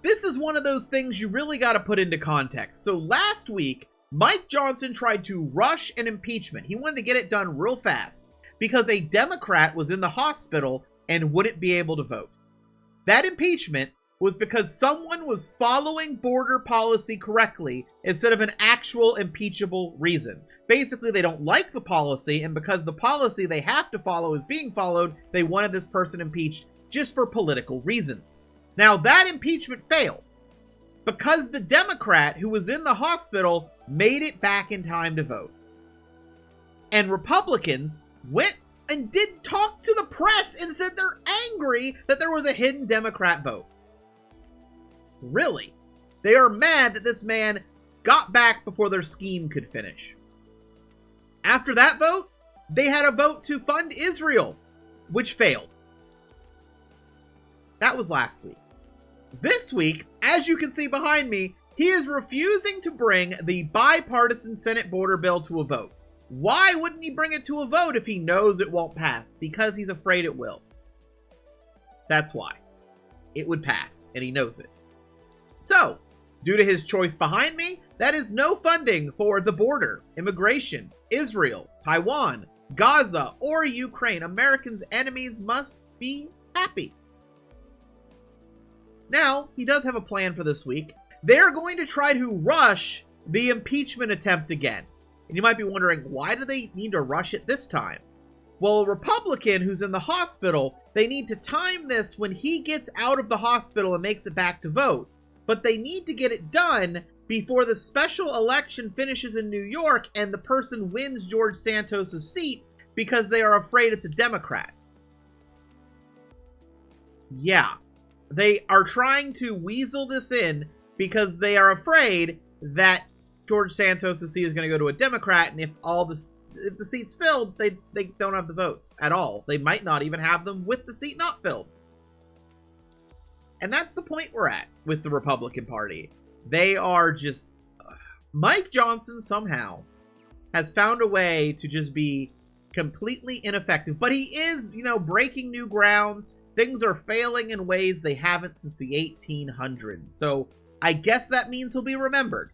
this is one of those things you really got to put into context. So last week, Mike Johnson tried to rush an impeachment. He wanted to get it done real fast because a Democrat was in the hospital and wouldn't be able to vote. That impeachment was because someone was following border policy correctly instead of an actual impeachable reason. Basically, they don't like the policy, and because the policy they have to follow is being followed, they wanted this person impeached just for political reasons. Now, that impeachment failed because the Democrat who was in the hospital made it back in time to vote. And Republicans went and did talk to the press and said they're angry that there was a hidden Democrat vote. Really? They are mad that this man got back before their scheme could finish. After that vote, they had a vote to fund Israel, which failed. That was last week. This week, as you can see behind me, he is refusing to bring the bipartisan Senate border bill to a vote. Why wouldn't he bring it to a vote if he knows it won't pass? Because he's afraid it will. That's why. It would pass, and he knows it. So, due to his choice behind me, that is no funding for the border, immigration, Israel, Taiwan, Gaza, or Ukraine. Americans' enemies must be happy. Now, he does have a plan for this week. They're going to try to rush the impeachment attempt again. And you might be wondering, why do they need to rush it this time? Well, a Republican who's in the hospital, they need to time this when he gets out of the hospital and makes it back to vote. But they need to get it done before the special election finishes in New York and the person wins George Santos' seat because they are afraid it's a Democrat. Yeah, they are trying to weasel this in because they are afraid that George Santos' seat is going to go to a Democrat, and if the seat's filled, they don't have the votes at all. They might not even have them with the seat not filled. And that's the point we're at with the Republican Party. They are just... Mike Johnson somehow has found a way to just be completely ineffective. But he is, breaking new grounds. Things are failing in ways they haven't since the 1800s. So I guess that means he'll be remembered.